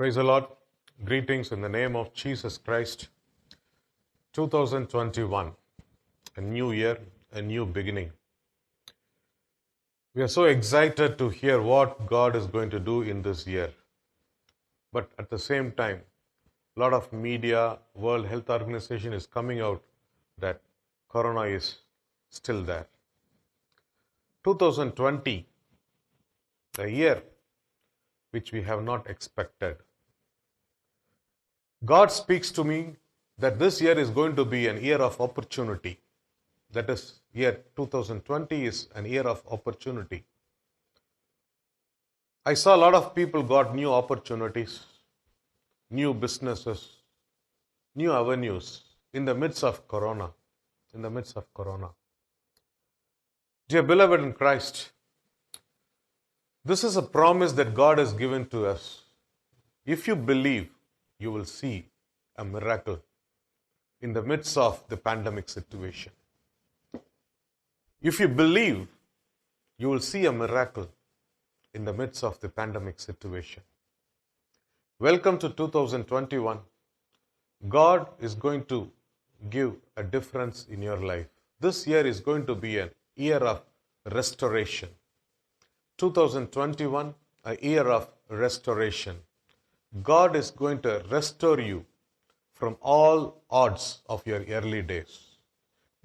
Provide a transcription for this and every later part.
Praise the Lord. Greetings in the name of Jesus Christ. 2021, a new year, a new beginning. We are so excited to hear what God is going to do in this year. But at the same time, a lot of media, World Health Organization is coming out that Corona is still there. 2020, a year which we have not expected. God speaks to me that this year is going to be an year of opportunity. That is, year 2020 is an year of opportunity. I saw a lot of people got new opportunities, new businesses, new avenues in the midst of Corona. Dear beloved in Christ, this is a promise that God has given to us. If you believe, you will see a miracle in the midst of the pandemic situation. If you believe, you will see a miracle in the midst of the pandemic situation. Welcome to 2021. God is going to give a difference in your life. This year is going to be a year of restoration. 2021, a year of restoration. God is going to restore you from all odds of your early days.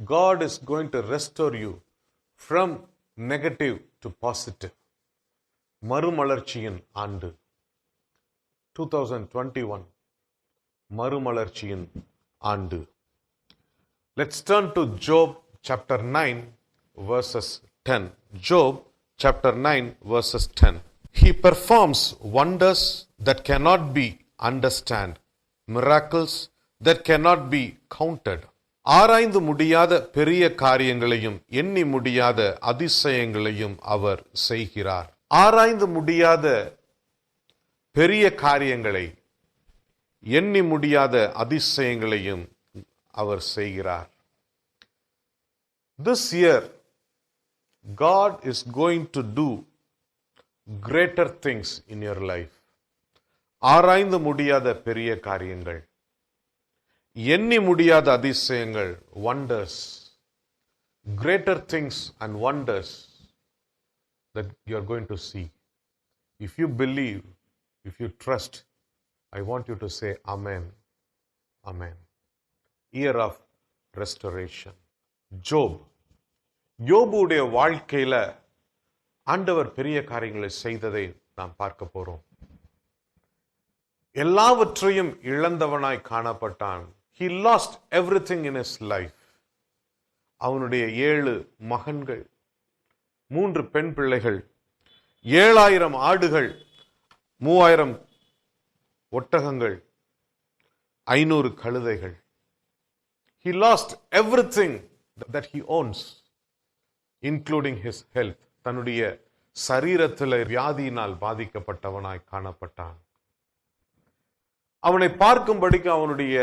God is going to restore you from negative to positive. மறுமலர்ச்சியின் ஆண்டு 2021 மறுமலர்ச்சியின் ஆண்டு. Let's turn to Job chapter 9 verses 10. Job chapter 9 verses 10. He performs wonders that cannot be understood, miracles that cannot be counted. ஆராய்ந்து முடியாத பெரிய காரியங்களையும் எண்ணி முடியாத அதிசயங்களையும் அவர் செய்கிறார். ஆராய்ந்து முடியாத பெரிய காரியங்களை எண்ணி முடியாத அதிசயங்களையும் அவர் செய்கிறார். This year, God is going to do greater things in your life. ஆராய்ந்து முடியாத பெரிய காரியங்கள், எண்ணி முடியாத அதிசயங்கள், wonders, greater things and wonders that you are going to see. If you believe, if you trust, I want you to say Amen. Amen. Year of restoration. யோபுடைய வாழ்க்கையில ஆண்டவர் பெரிய காரியங்களை செய்ததை நாம் பார்க்க போறோம். எல்லாவற்றையும் இழந்தவனாய் காணப்பட்டான். He lost everything in his life. அவனுடைய 7 மகன்கள், 3 பெண் பிள்ளைகள், 7000 ஆடுகள், 3000 ஒட்டகங்கள், 500 கழுதைகள். He lost everything that he owns, including his health. தன்னுடைய சரீரத்தில் வியாதியினால் பாதிக்கப்பட்டவனாய் காணப்பட்டான். அவனை பார்க்கும்படிக்கு அவனுடைய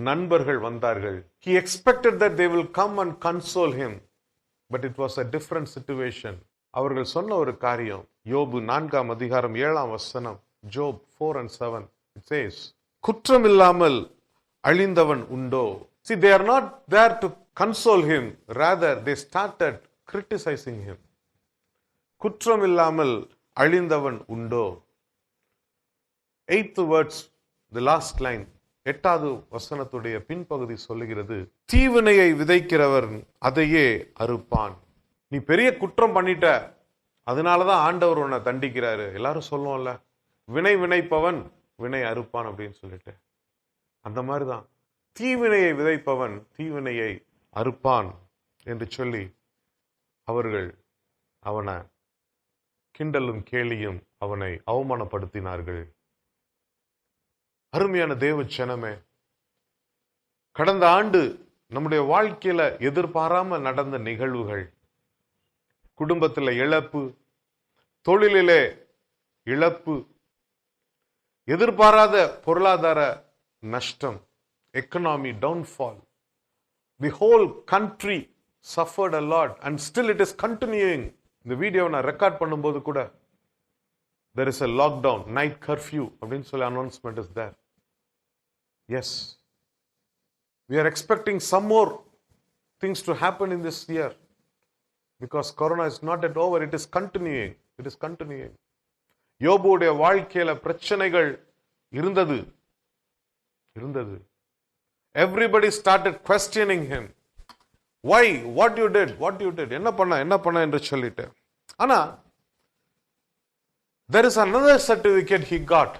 நண்பர்கள் வந்தார்கள். He expected that they will come and console him, but it was a different situation. அவர்கள் சொன்ன ஒரு காரியம், யோபு 4 அதிகாரம் 7 வசனம், Job 4 and 7, it says, குற்றமில்லாமல் அழிந்தவன் உண்டோ? See, they are not there to console him, rather they started criticizing him. குற்றமில்லாமல் அழிந்தவன் உண்டோ? 8th words, the last line, 8வது வசனத்துடைய பின்பகுதி சொல்லுகிறது, தீவினையை விதைக்கிறவர் அதையே அறுப்பான். நீ பெரிய குற்றம் பண்ணிட்ட, அதனாலதான் ஆண்டவர் உன்னை தண்டிக்கிறாரு. எல்லாரும் சொல்லுவோம்ல, வினை வினைப்பவன் வினை அறுப்பான் அப்படின்னு சொல்லிட்டு. அந்த மாதிரிதான் தீவினையை விதைப்பவன் தீவினையை அறுப்பான் என்று சொல்லி அவர்கள் அவனை கிண்டலும் கேலியும் அவனை அவமானப்படுத்தினார்கள். அருமையான தேவ ஜனமே, கடந்த ஆண்டு நம்முடைய வாழ்க்கையில எதிர்பாராம நடந்த நிகழ்வுகள், குடும்பத்தில் இழப்பு, தொழிலிலே இழப்பு, எதிர்பாராத பொருளாதார நஷ்டம், economy downfall. The whole country suffered a lot and still it is continuing. இந்த வீடியோவை நான் ரெக்கார்ட் பண்ணும்போது கூட there is a lockdown, night curfew அப்படின்னு சொல்லி announcement is there. Yes, we are expecting some more things to happen in this year because corona is not yet over. It is continuing. யோபுடைய வாழ்க்கையில பிரச்சனைகள் இருந்தது. Everybody started questioning him. Why? What you did? என்ன பண்ண என்று சொல்லிட்டு. ஆனா there is another certificate he got.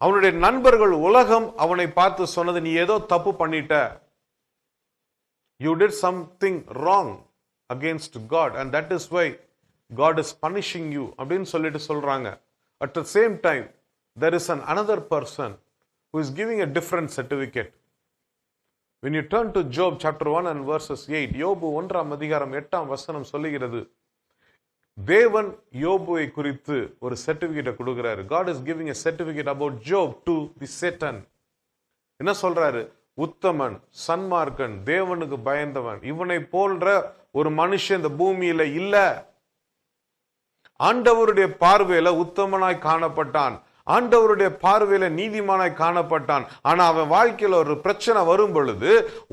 அவனுடைய நண்பர்கள் உலகம் அவனை பார்த்து சொன்னது, நீ ஏதோ தப்பு பண்ணிட்ட. You did something wrong against God and that is why God is punishing you அப்படின்னு சொல்லிட்டு சொல்றாங்க. At the same time, there is another person who is giving a different certificate. When you turn to Job chapter 1 and verses 8, யோபு 1ஆம் அதிகாரம் 8ஆம் வசனம் சொல்லுகிறது, தேவன் யோபுவை குறித்து ஒரு சர்டிபிகேட் கொடுக்கிறாரு. God is giving a certificate about Job to the Satan. என்ன சொல்றாரு? உத்தமன், சன்மார்க்கன், தேவனுக்கு பயந்தவன், இவனை போன்ற ஒரு மனுஷன் இந்த பூமியில இல்ல. ஆண்டவருடைய பார்வையில உத்தமனாய் காணப்பட்டான், ஆண்டவருடைய பார்வையில நீதிமானாய் காணப்பட்டான். ஆனா அவன் வாழ்க்கையில ஒரு பிரச்சனை வரும் பொழுது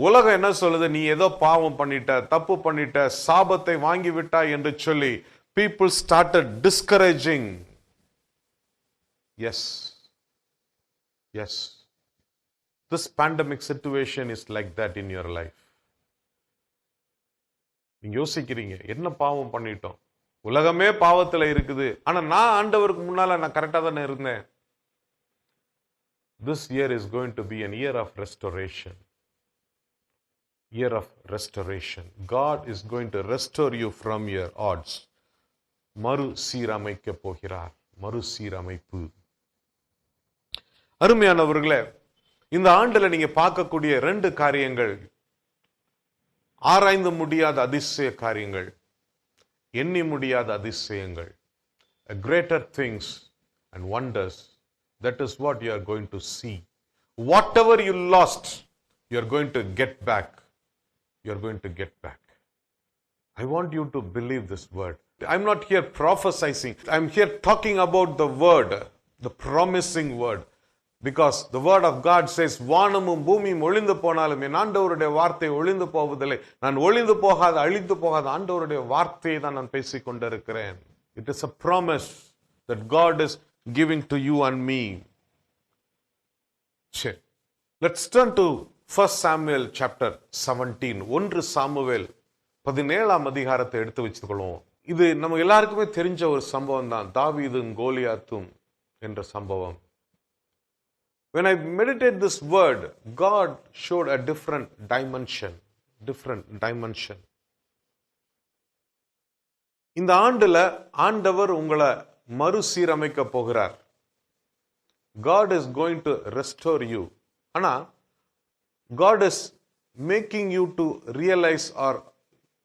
உலகம் என்ன சொல்லுது? நீ ஏதோ பாவம் பண்ணிட்ட, தப்பு பண்ணிட்ட, சாபத்தை வாங்கி விட்டாய் என்று சொல்லி people started discouraging. Yes. This pandemic situation is like that in your life. நீங்க யோசிக்கிறீங்க, என்ன பாவம் பண்ணிட்டோம்? உலகமே பாவத்துல இருக்குது, ஆனா நான் ஆண்டவருக்கு முன்னால நான் கரெக்டா தானே இருந்தேன். This year is going to be an year of restoration. God is going to restore you from your odds. மறுசீரமைக்க போகிறார். மறுசீரமைப்பு. அருமையானவர்களே, இந்த ஆண்டுல நீங்க பார்க்கக்கூடிய 2 காரியங்கள், ஆராய்ந்து முடியாத அதிசய காரியங்கள், எண்ணி முடியாத அதிசயங்கள். Greater things and wonders. That is what you are going to see. Whatever you lost, you are going to get back. I want you to believe this word. I'm not here prophesying. I'm here talking about the word, the promising word. Because the word of God says, வானமும் பூமியும் ஒளிந்து போனாலும் என் ஆண்டவருடைய வார்த்தை ஒளிந்து போவதில்லை. நான் ஒளிந்து போகாத, அழிந்து போகாத ஆண்டவருடைய வார்த்தையை தான் நான் பேசிக் கொண்டிருக்கிறேன். It is a promise that God is giving to you and me. சரி, let's turn to 1 Samuel chapter 17. 1 Samuel 17ஆம் அதிகாரத்தை எடுத்து வச்சுக்கொள்வோம். இது நம்ம எல்லாருக்குமே தெரிஞ்ச ஒரு சம்பவம் தான், தாவீதும் கோலியாத்தும் என்ற சம்பவம். When I meditate this word, God showed a different dimension. இந்த ஆண்டுல ஆண்டவர் உங்களை மறுசீரமைக்க போகிறார். God is going to restore you. ஆனா God is making you to realize or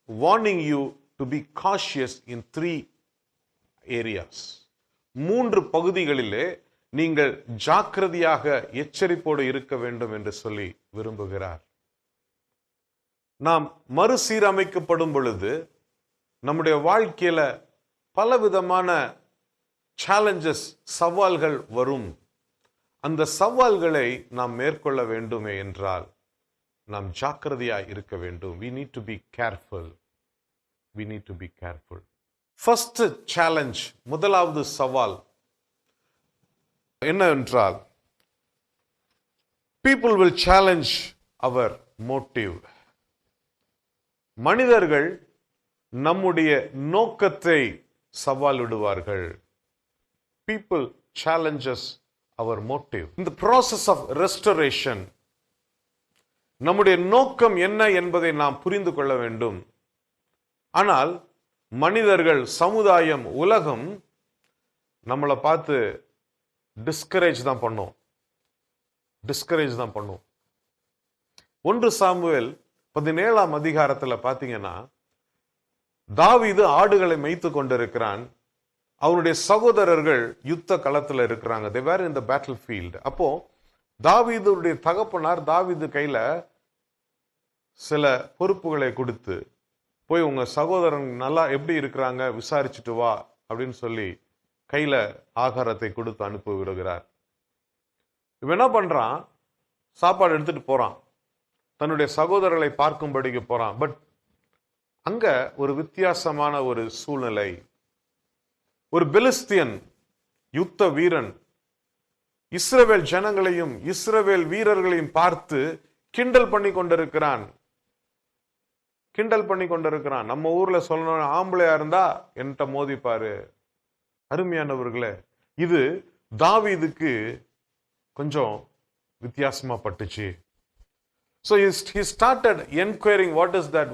warning you to be cautious in 3 areas. 3 பகுதிகளிலே நீங்கள் ஜாக்கிரதையாக எச்சரிப்போடு இருக்க வேண்டும் என்று சொல்லி விரும்புகிறார். நாம் மறுசீரமைக்கப்படும் பொழுது நம்முடைய வாழ்க்கையில பலவிதமான சேலஞ்சஸ், சவால்கள் வரும். அந்த சவால்களை நாம் மேற்கொள்ள வேண்டுமே என்றால் நாம் ஜாக்கிரதையாய் இருக்க வேண்டும். We need to be careful. First challenge, முதலாவது சவால் என்னவென்றால், people will challenge our motive. மனிதர்கள் நம்முடைய நோக்கத்தை சவாலிடுவார்கள். People challenges our motive. In the process of restoration, நம்முடைய நோக்கம் என்ன என்பதை நாம் புரிந்து கொள்ள வேண்டும். ஆனால் மனிதர்கள், சமுதாயம், உலகம் நம்மளை பார்த்து டிஸ்கரேஜ் தான் பண்ணும். 1 சாமுவேல் 17ஆம் அதிகாரத்துல பாத்தீங்கன்னா, தாவீது ஆடுகளை மேய்த்து கொண்டிருக்கிறான். அவருடைய சகோதரர்கள் யுத்த களத்துல இருக்கிறாங்க. they were in the battlefield. அப்போ தாவீதுடைய தகப்பனார் தாவீது கையில சில பொறுப்புகளை கொடுத்து, போய் உங்க சகோதரன் நல்லா எப்படி இருக்கிறாங்க விசாரிச்சுட்டு வா அப்படின்னு சொல்லி கையில ஆகாரத்தை கொடுத்து அனுப்பி விடுகிறார். இவன் என்ன பண்றான்? சாப்பாடு எடுத்துட்டு போறான், தன்னுடைய சகோதரர்களை பார்க்கும்படிக்கு போறான். பட் அங்க ஒரு வித்தியாசமான ஒரு சூழ்நிலை. ஒரு பெலிஸ்தியன் யுத்த வீரன் இஸ்ரவேல் ஜனங்களையும் இஸ்ரவேல் வீரர்களையும் பார்த்து கிண்டல் பண்ணி கொண்டிருக்கிறான். நம்ம ஊர்ல சொல்லணும், ஆம்பளையா இருந்தா என்கிட்ட மோதிப்பாரு. அருமையானவர்களே, இது தாவீதுக்கு கொஞ்சம் வித்தியாசமா பட்டுச்சு. So he started enquiring, what is that?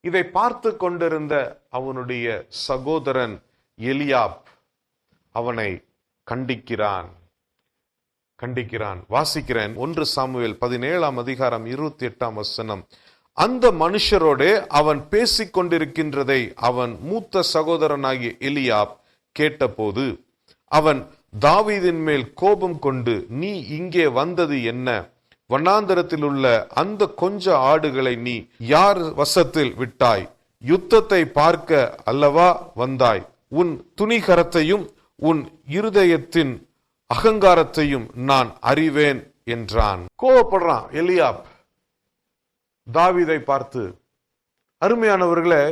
இதை பார்த்து கொண்டிருந்த அவனுடைய சகோதரன் எலியாப் அவனை கண்டிக்கிறான். வாசிக்கிறேன் 1 சாமுவேல் 17:28. அந்த மனுஷரோடே அவன் பேசிக் கொண்டிருக்கின்றதை அவன் மூத்த சகோதரனாகிய எலியாப் கேட்டபோது அவன் தாவீதின் மேல் கோபம் கொண்டு, நீ இங்கே வந்தது என்ன? வனாந்தரத்தில் உள்ள அந்த கொஞ்ச ஆடுகளை நீ யார் வசத்தில் விட்டாய்? யுத்தத்தை பார்க்க அல்லவா வந்தாய்? உன் துணிகரத்தையும் உன் இருதயத்தின் அகங்காரத்தையும் நான் அறிவேன் என்றான். கோபப்படுறான் எலியாப் தாவீதை பார்த்து. அருமையானவர்களே,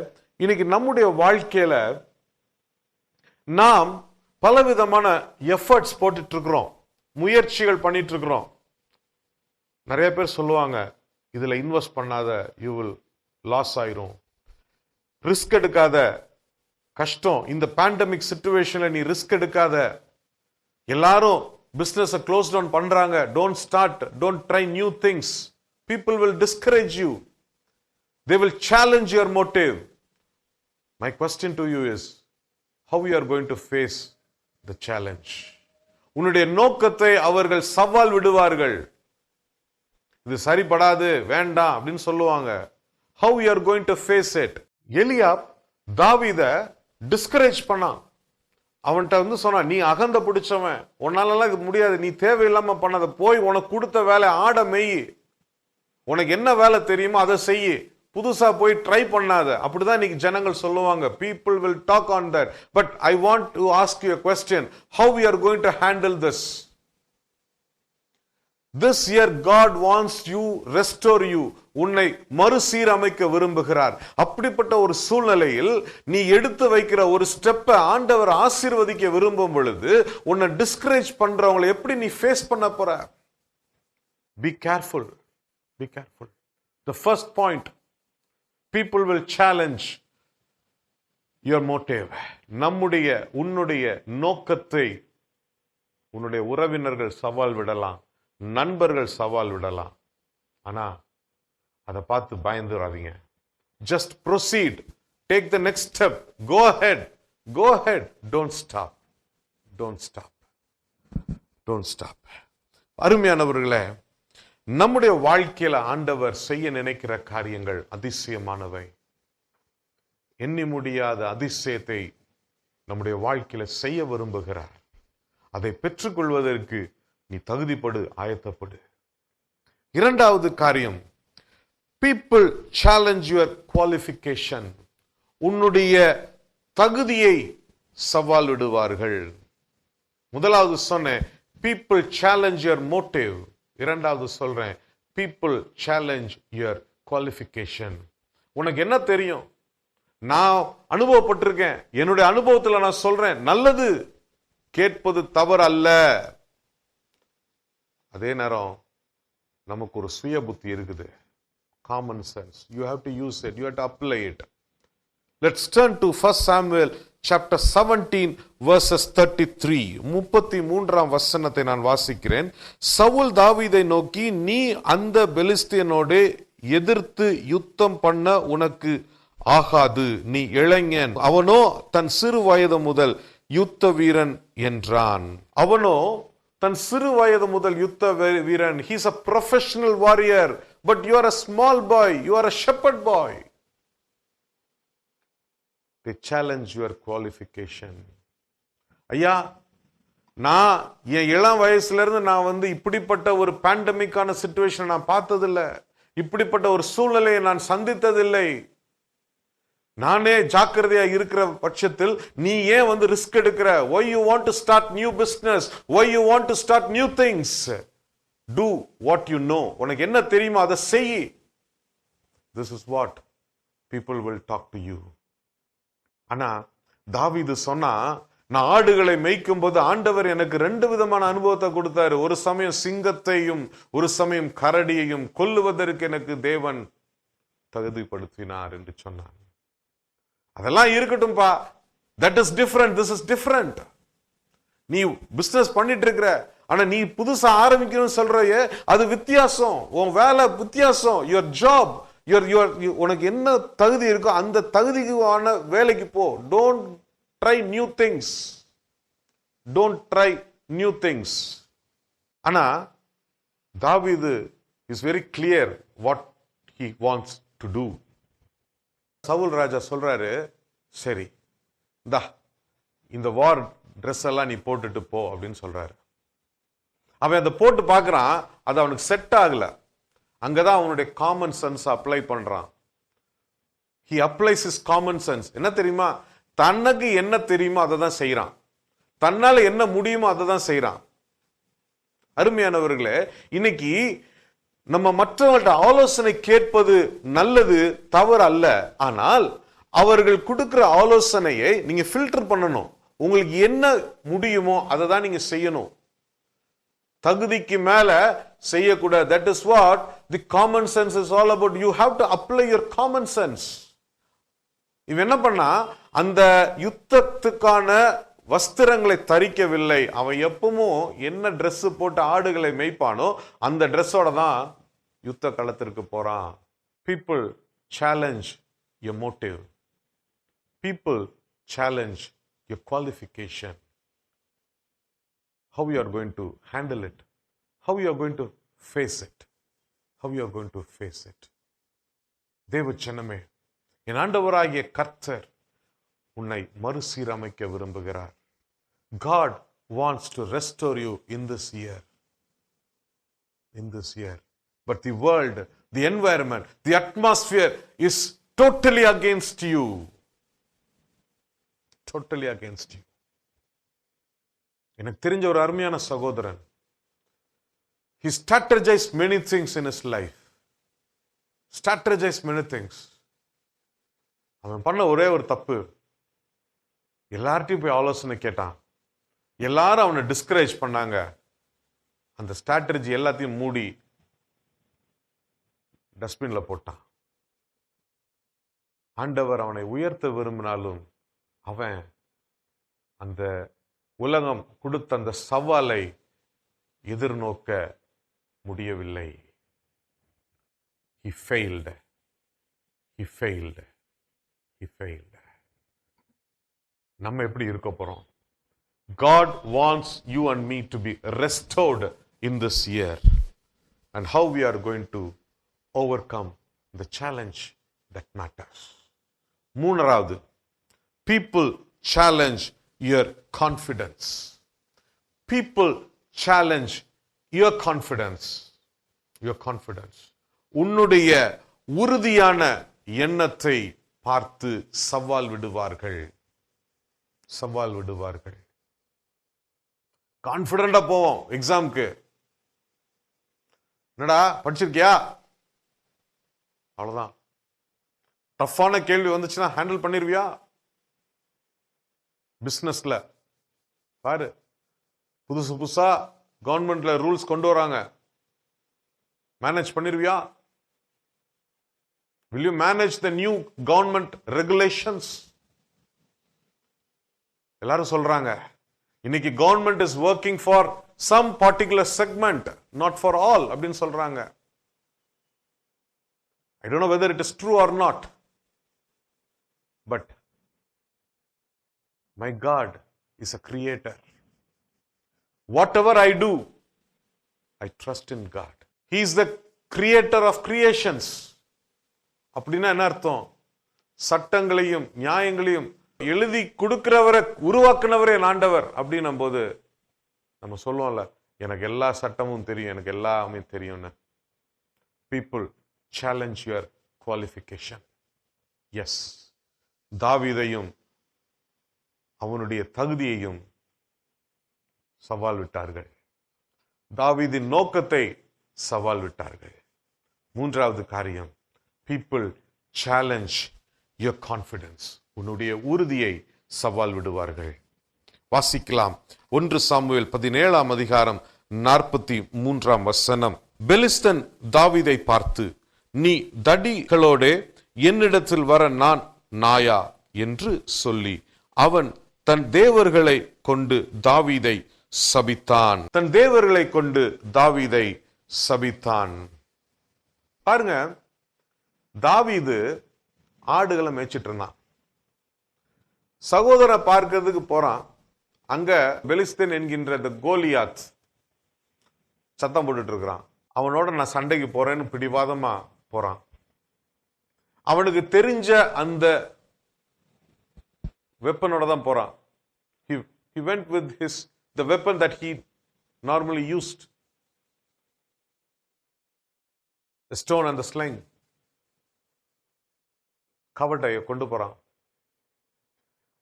இன்னைக்கு நம்முடைய வாழ்க்கையில நாம் பலவிதமான எஃபர்ட்ஸ் போட்டுட்டு இருக்கிறோம், முயற்சிகள் பண்ணிட்டு இருக்கிறோம். நிறைய பேர் சொல்லுவாங்க, இதுல இன்வெஸ்ட் பண்ணாத, யூ வில் லாஸ் ஆயிரும், ரிஸ்க் எடுக்காத, கஷ்டம், இந்த பேண்டமிக் சிச்சுவேஷன்ல நீ ரிஸ்க் எடுக்காத, எல்லாரும் பிசினஸ் க்ளோஸ் டவுன் பண்றாங்க, don't start, don't try new things. People will discourage you. They will challenge your motive. My question to you is, how you are going to face the challenge? உன்னுடைய நோக்கத்தை அவர்கள் சவால் விடுவார்கள். இது சரிபடாது, வேண்டாம் அப்படின்னு சொல்லுவாங்க. How you are going to face it? Eliab தாவீத டிஸ்கரேஜ் பண்ணான். அவன்கிட்ட சொன்னான், நீ அகந்த பிடிச்சவன், உன்னாலலாம் இது முடியாது, நீ தேவையில்லாம பண்ணாத, போய் உனக்கு கொடுத்த வேலை ஆட மெய், உனக்கு என்ன வேலை தெரியுமோ அதை செய்ய, புதுசா போய் ட்ரை பண்ணாத. அப்படிதான் இன்னைக்கு ஜனங்கள் சொல்லுவாங்க. People will talk on that. But I want to ask you a question. How we are going to handle this? This year God wants you, restore you. உன்னை மறுசீரமைக்க விரும்புகிறார். அப்படிப்பட்ட ஒரு சூழ்நிலையில் நீ எடுத்து வைக்கிற ஒரு ஸ்டெப்பை ஆண்டவர் ஆசீர்வதிக்க விரும்பும் பொழுது உன்னை டிஸ்கரேஜ் பண்றவங்களை எப்படி நீ ஃபேஸ் பண்ண போற? Be careful. Be careful. The first point, people will challenge your motive. உன்னுடைய நோக்கத்தை உன்னுடைய உறவினர்கள் சவால் விடலாம், நண்பர்கள் சவால் விடலாம். ஆனா அதை பார்த்து பயந்துடாதீங்க. Just proceed. Take the next step. Go ahead. Don't stop. அருமையானவர்களே, நம்முடைய வாழ்க்கையில ஆண்டவர் செய்ய நினைக்கிற காரியங்கள் அதிசயமானவை. எண்ணி முடியாத அதிசயத்தை நம்முடைய வாழ்க்கையில செய்ய விரும்புகிறார். அதை பெற்றுக்கொள்வதற்கு நீ தகுதிப்படு, ஆயத்தப்படு. இரண்டாவது காரியம், people challenge your qualification. உன்னுடைய தகுதியை சவால் விடுவார்கள். முதலாவது சொன்னேன், people challenge your motive. இரண்டாவது சொல்றேன், people challenge your qualification. உனக்கு என்ன தெரியும்? நான் அனுபவப்பட்டிருக்கேன், என்னுடைய அனுபவத்தில் நான் சொல்றேன், நல்லது கேட்பது தவறு அல்ல. அதே நேரம் நமக்கு ஒரு சுய புத்தி இருக்குது, common sense. You have to use it, you have to apply it. Let's turn to 1 Samuel chapter 17 verses 33. 33ஆம் வசனத்தை நான் வாசிக்கிறேன். சவுல் தாவீதை நோக்கி, நீ அந்த பெலிஸ்தியனோடு எதிர்த்து யுத்தம் பண்ண உனக்கு ஆகாது, நீ இளைஞன், அவனோ தன் சிறு வயது முதல் யுத்த வீரன் என்றான். அவனோ தன் சிறு வயது முதல் யுத்த வீரன். He is a professional warrior, but you are a small boy, you are a shepherd boy. They challenge your qualification. ஐயா, நான் என் இளம் வயசுல இருந்து நான் இப்படிப்பட்ட ஒரு பேண்டமிக்கான சிச்சுவேஷன் நான் பார்த்ததில்லை, இப்படிப்பட்ட ஒரு சூழ்நிலையை நான் சந்தித்ததில்லை. நானே ஜாக்கிரதையா இருக்கிற பட்சத்தில் நீ ஏன் வந்து ரிஸ்க் எடுக்கிற? why you want to start new business, why you want to start new things? do what you know. உனக்கு என்ன தெரியுமோ அதை செய். this is what people will talk to you. ஆனா தாவீது சொன்னா, நான் ஆடுகளை மேய்க்கும் போது ஆண்டவர் எனக்கு 2 விதமான அனுபவத்தை கொடுத்தாரு. ஒரு சமயம் சிங்கத்தையும் ஒரு சமயம் கரடியையும் கொல்லுவதற்கு எனக்கு தேவன் தகுதிப்படுத்தினார் என்று சொன்னார். அதெல்லாம் இருக்கட்டும்பா, that is different, this is different. நீ பிசினஸ் பண்ணிட்டு இருக்கிற, ஆனா நீ புதுசா ஆரம்பிக்கணும்னு சொல்றைய, அது வித்தியாசம். உன் வேலை வித்தியாசம். யுவர் ஜாப், உனக்கு என்ன தகுதி இருக்கோ அந்த தகுதிக்கான வேலைக்கு போ. Don't try new things, don't try new things. ஆனா தாவீது is very clear what he wants to do. Saul ராஜா சொல்றாரு, சரி இந்த வார் ட்ரெஸ் எல்லாம் நீ போட்டுட்டு போ அப்படின்னு சொல்றாரு. அவன் அதை போட்டு பார்க்கறான், அது அவனுக்கு செட் ஆகல. அங்கதான் அவனுடைய காமன் சென்ஸ் அப்ளை பண்றான். he applies his common sense. என்ன தெரியுமா? தனக்கு என்ன தெரியுமோ அதை தான் செய்யறான். தன்னால என்ன முடியுமோ அதை தான் செய்யறான். அருமையானவர்களே, இன்னைக்கு நம்ம மற்றவர்கள்ட்ட ஆலோசனை கேட்பது நல்லது, தவறு அல்ல. ஆனால் அவர்கள் கொடுக்கிற ஆலோசனையை நீங்க ஃபில்டர் பண்ணணும். உங்களுக்கு என்ன முடியுமோ அதை தான் நீங்க செய்யணும். தகுதிக்கு மேல செய்யக்கூடாது. That is what the common sense is all about. You have to apply your common sense. இவன் என்ன பண்ணா, அந்த யுத்தத்துக்கான வஸ்திரங்களை தரிக்கவில்லை. அவன் எப்பவும் என்ன ட்ரெஸ் போட்டு ஆடுகளை மேய்ப்பானோ அந்த ட்ரெஸ்ஸோட தான் யுத்த களத்திற்கு போறான். People challenge your motive. People challenge your qualification. how you are going to handle it, how you are going to face it, how you are going to face it. தேவ ஜனமே, என் ஆண்டவராகிய கர்த்தர் உன்னை மறுசீரமைக்க விரும்புகிறார். God wants to restore you in this year. In this year. But the world, the environment, the atmosphere is totally against you. Totally against you. எனக்கு தெரிஞ்ச ஒரு அருமையான சகோதரன், he strategized many things in his life. Strategized many things. அவன் பண்ண ஒரே ஒரு தப்பு, எல்லார்ட்டையும் போய் ஆலோசனை கேட்டான். எல்லாரும் அவனை டிஸ்கரேஜ் பண்ணாங்க. அந்த ஸ்ட்ராட்டஜி எல்லாத்தையும் மூடி டஸ்ட்பின்ல போட்டான். ஆண்டவர் அவனை உயர்த்த விரும்பினாலும் அவன் அந்த உலகம் கொடுத்த அந்த சவாலை எதிர்நோக்க முடியவில்லை. He failed. He failed. He failed. நம்ம எப்படி இருக்க போறோம்? God wants you and me to be restored in this year. And how we are going to overcome the challenge that matters. மூன்றாவது, people challenge your confidence. People challenge your confidence. Your confidence. உன்னுடைய உறுதியான எண்ணத்தை பார்த்து சவால் விடுவார்கள். சவால் விடுவார்கள். கான்பிடண்டா போவோம் எக்ஸாம்க்கு. என்னடா படிச்சிருக்கியா? அவ்வளவுதான். டஃப்பான கேள்வி வந்துச்சுன்னா ஹேண்டில் பண்ணிருவியா? பிசினஸ்ல பாரு, புதுசு புதுசா கவர்மெண்ட்ல ரூல்ஸ் கொண்டு வராங்க. Manage பண்ணிருவியா? will you manage the new government regulations? எல்லாரும் சொல்றாங்க, இன்னைக்கு government is working for some particular segment, not for all அப்படின்னு சொல்றாங்க. I don't know whether it is true or not, but my God is a creator. Whatever I do, I trust in God. He is the creator of creations. அப்படின்னா என்ன அர்த்தம்? சட்டங்களையும் நியாயங்களையும் எழுதி கொடுக்கிறவரை உருவாக்குனவரே ஆண்டவர் அப்படின்னும் போது நம்ம சொல்லுவோம்ல, எனக்கு எல்லா சட்டமும் தெரியும், எனக்கு எல்லாமே தெரியும்னு. People challenge your qualification. Yes, தாவீதையும் அவனுடைய தகுதியையும் சவால் விட்டார்கள். தாவீதின் நோக்கத்தை சவால் விட்டார்கள். மூன்றாவது காரியம், people challenge your confidence. உன்னுடைய உறுதியை சவால் விடுவார்கள். வாசிக்கலாம் 1 சாமுவேல் 17ஆம் அதிகாரம் 43ஆம் வசனம். பெலிஸ்தன் தாவீதை பார்த்து, நீ தடிகளோடே என்னிடத்தில் வர நான் நாயா என்று சொல்லி அவன் தன் தேவர்களை கொண்டு தாவீதை சபித்தான். தன் தேவர்களை கொண்டு தாவீதை சபித்தான். பாருங்க, தாவீது ஆடுகளை மேய்ச்சிட்டு இருந்தான். சகோதரரை பார்க்கிறதுக்கு போறான். அங்க பெலிஸ்தன் என்கின்ற இந்த கோலியாத் சத்தம் போட்டுட்டு இருக்கிறான். அவனோட நான் சண்டைக்கு போறேன்னு பிடிவாதமா போறான். அவனுக்கு தெரிஞ்ச அந்த வெப்பனோட தான் போறான். He went with the weapon that he normally used, the stone and the sling. கவட்டையை கொண்டு போறான்.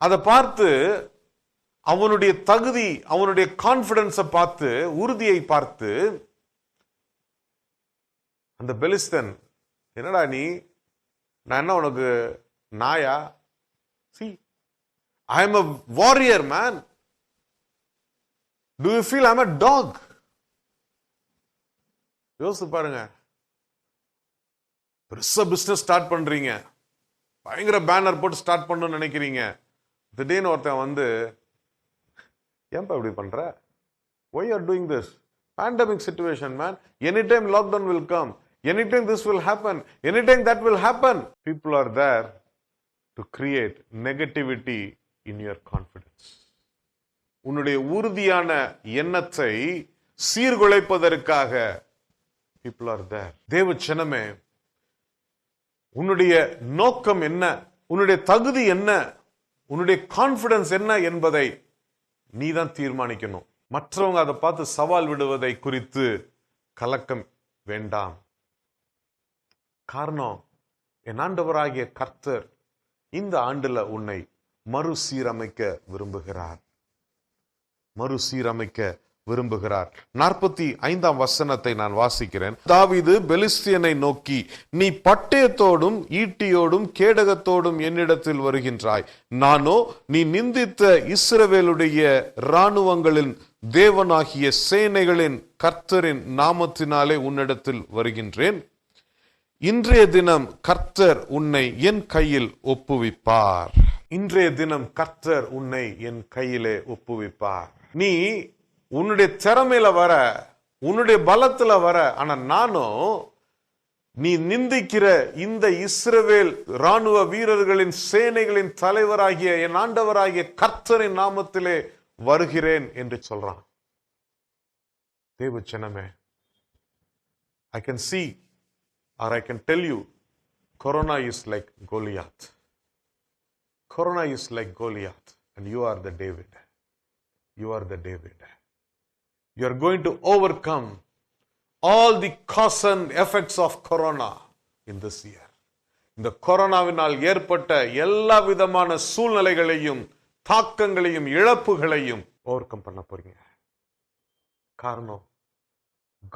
அதை பார்த்து அவனுடைய தகுதி, அவனுடைய கான்பிடன்ஸை பார்த்து, உறுதியை பார்த்து அந்த பெலிஸ்தன், என்னடா நீ, நான் என்ன உனக்கு நாயா? See, I am a warrior, man. Do you feel I'm a dog? யோசிச்சு பாருங்க. பெருசா பிசினஸ் ஸ்டார்ட் பண்றீங்க, பயங்கர பேனர் போட்டு ஸ்டார்ட் பண்ணணும்னு நினைக்கிறீங்க. திடீர்னு ஒருத்தன் வந்து, ஏன்பா இப்படி பண்ற? Why you are doing this? Pandemic situation, man. Anytime lockdown will come. Anytime this will happen. Anytime that will happen. People are there to create negativity in your confidence. உன்னுடைய உறுதியான எண்ணத்தை சீர்குலைப்பதற்காக people are there. தேவ ஜனமே, உன்னுடைய நோக்கம் என்ன, உன்னுடைய தகுதி என்ன, உன்னுடைய கான்பிடன்ஸ் என்ன என்பதை நீ தான் தீர்மானிக்கணும். மற்றவங்க அதை பார்த்து சவால் விடுவதை குறித்து கலக்கம் வேண்டாம். காரணம், என் ஆண்டவராகிய கர்த்தர் இந்த ஆண்டுல உன்னை மறுசீரமைக்க விரும்புகிறார். மறுசீரமைக்க விரும்புகிறார். 45ஆம் வசனத்தை நான் வாசிக்கிறேன். தாவீது பெலிஸ்தியனை நோக்கி, நீ பட்டயத்தோடும் ஈட்டியோடும் கேடகத்தோடும் என்னிடத்தில் வருகின்றாய். நானோ நீ நிந்தித்த இஸ்ரவேலுடைய இராணுவங்களின் தேவனாகிய சேனைகளின் கர்த்தரின் நாமத்தினாலே உன்னிடத்தில் வருகின்றேன். இன்றைய தினம் கர்த்தர் உன்னை என் கையில் ஒப்புவிப்பார். இன்றைய தினம் கர்த்தர் உன்னை என் கையிலே ஒப்புவிப்பார். நீ உன்னுடைய திறமையில வர, உன்னுடைய பலத்துல வர, ஆனா நானும் நீ நிந்திக்கிற இந்த இஸ்ரவேல் ராணுவ வீரர்களின் சேனைகளின் தலைவராகிய என் ஆண்டவராகிய கர்த்தரின் நாமத்திலே வருகிறேன் என்று சொல்றான். தேவ ஜனமே, I can see or I can tell you, Corona is like Goliath. Corona is like Goliath and you are the David. You are the David. You are going to overcome all the cause and effects of Corona in this year. இந்த கொரோனாவினால் ஏற்பட்ட எல்லா விதமான சூழ்நிலைகளையும் தாக்கங்களையும் இழப்புகளையும் overcome பண்ண போறீங்க. காரணம்,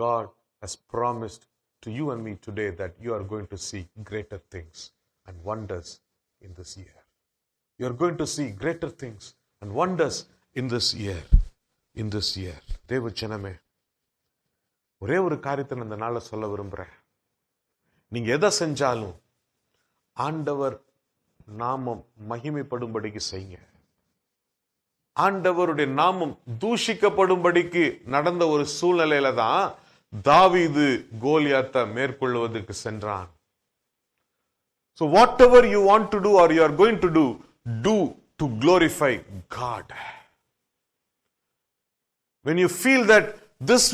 God has promised to you and me today that you are going to see greater things and wonders in this year. You are going to see greater things and wonders in this year. In this year. தேவ ஜனமே, ஒரே ஒரு காரியத்தை இந்த நாளை சொல்ல விரும்புறேன். நீங்க எதை செஞ்சாலும் ஆண்டவர் நாமம் மகிமைப்படும்படிக்கு செய்யுங்க. ஆண்டவருடைய நாமம் தூஷிக்கப்படும்படிக்கு நடந்த ஒரு சூழ்நிலையில தான் தாவீது கோலியாத்தை மேற்கொள்வதற்கு சென்றான். So whatever you want to do or you are going to do to glorify God. When you feel that this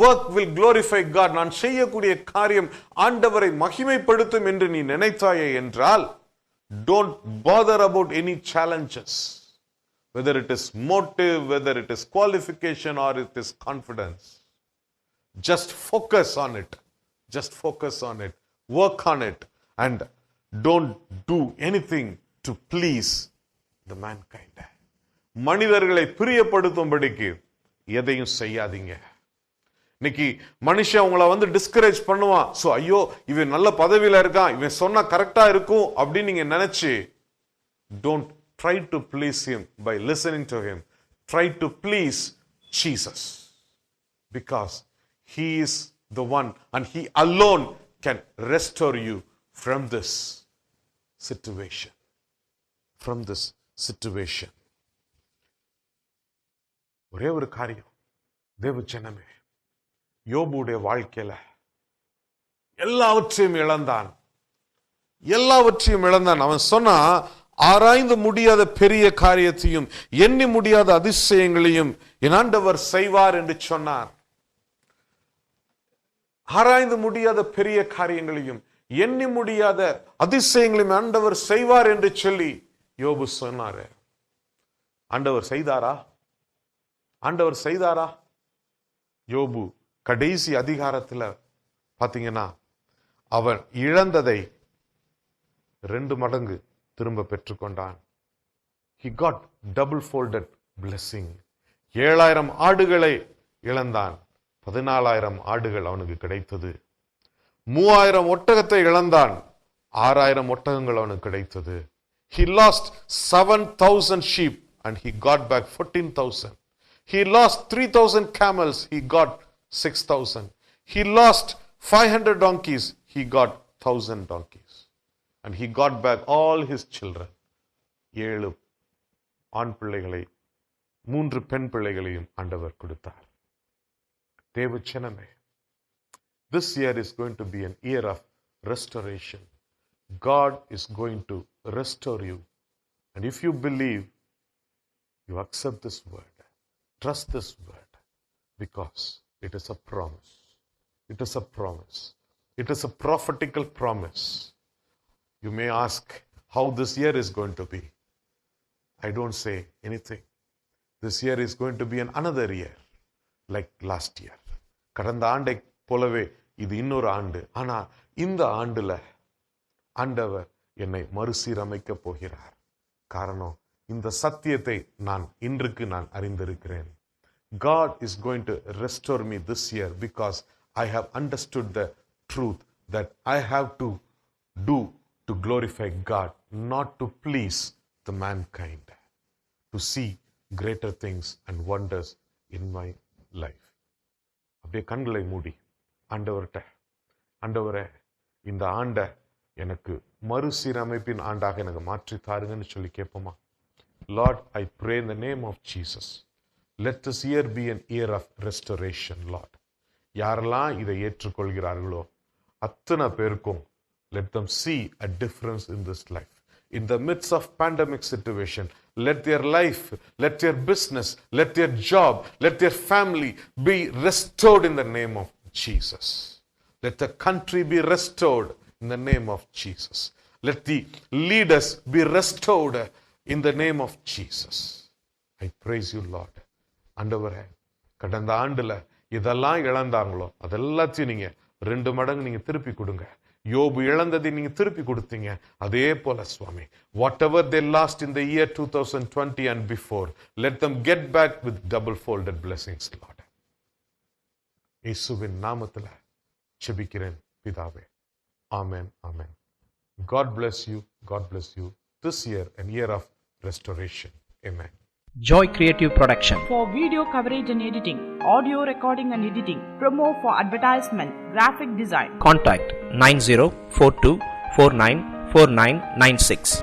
work will glorify God, நான் செய்யக்கூடிய காரியம் ஆண்டவரை மகிமைப்படுத்தும் என்று நீ நினைத்தாயே என்றால், don't bother about any challenges, whether it is motive, whether it is qualification or it is confidence. Just focus on it. Just focus on it. Work on it and Don't do anything to please the mankind. மனிதர்களை பிரியப்படுத்தும்படிக்கு எதையும் செய்யாதீங்க. இன்னைக்கு மனுஷன் உங்களை வந்து discourage பண்ணுவான். So ஐயோ இவன் நல்ல பதவியில இருக்கான், இவன் சொன்னா கரெக்டா இருக்கும் அப்படின்னு நீங்க நினைச்சு, don't try to please him by listening to him. Try to please Jesus, because he is the one and he alone can restore you from this situation. From this situation. ஒரே ஒரு காரியம், தேவ ஜனமே, யோபுடைய வாழ்க்கையில எல்லாவற்றையும் இழந்தான். அவன் சொன்னா, ஆராய்ந்து முடியாத பெரிய காரியத்தையும் எண்ணி முடியாத அதிசயங்களையும் என் ஆண்டவர் செய்வார் என்று சொன்னார். ஆராய்ந்து முடியாத பெரிய காரியங்களையும் எண்ணி முடியாத அதிசயங்களையும் ஆண்டவர் செய்வார் என்று சொல்லி யோபு சொன்னாரு. ஆண்டவர் செய்தாரா? யோபு கடைசி அதிகாரத்துல பாத்தீங்கன்னா, அவன் இழந்ததை 2 மடங்கு திரும்ப பெற்றுக்கொண்டான். He got double folded blessing. 7000 ஆடுகளை இழந்தான், 14000 ஆடுகள் அவனுக்கு கிடைத்தது. 3000 ஒட்டகத்தை இழந்தான், 6000 ஒட்டகங்கள் அவனுக்கு கிடைத்தது. He lost 7000 sheep and he got back 14,000. He lost 3,000 camels, he got 6,000. He lost 500 donkeys, he got 1,000 donkeys. And he got back all his children. 7 ஆண் பிள்ளைகளை 3 பெண் பிள்ளைகளையும் ஆண்டவர் கொடுத்தார். தேவ ஜனமே, this year is going to be an year of restoration. God is going to restore you. And if you believe, you accept this word. Trust this word, because it is a promise. It is a promise. It is a prophetical promise. You may ask how this year is going to be. I don't say anything. This year is going to be another year like last year. கடந்த ஆண்டை போலவே இது இன்னொரு ஆண்டு. ஆனா இந்த ஆண்டுல ஆண்டவர் என்னை மறுசீரமைக்க போகிறார். காரணம், இந்த சத்தியத்தை இன்றைக்கு நான் அறிந்திருக்கிறேன். God is going to restore me this year because I have understood the truth that I have to do to glorify God, not to please the mankind, to see greater things and wonders in my life. அப்படியே கண்களை மூடி ஆண்டவரே, இந்த ஆண்டை எனக்கு மறுசீரமைப்பின் ஆண்டாக எனக்கு மாற்றி தாருங்கன்னு சொல்லி கேட்போமா? Lord, I pray in the name of Jesus. Let this year be an year of restoration, Lord. யாரெல்லாம் இதை ஏற்றுக்கொள்கிறார்களோ அத்தனை பேருக்கும் let them see a difference in this life. In the midst of pandemic situation, let their life, let their business, let their job, let their family be restored in the name of Jesus. Let the country be restored in the name of Jesus. Let the leaders be restored in the name of Jesus. I praise you, Lord. ஆண்டவரே, கடந்த ஆண்டுல இதெல்லாம் இழந்தாங்களோ அதெல்லாத்தையும் நீங்க 2 மடங்கு நீங்க திருப்பி கொடுங்க. யோபு இழந்ததை நீங்க திருப்பி கொடுத்தீங்க. அதே போல சுவாமி, whatever they lost in the year 2020 and before, let them get back with double folded blessings, Lord. இயேசுவின் நாமத்துல ஜெபிக்கிறேன் பிதாவே. Amen. Amen. God bless you. God bless you. This year, a year of restoration. Amen. Joy Creative Production. For video coverage and editing, audio recording and editing, promo for advertisement, graphic design. Contact 9042494996.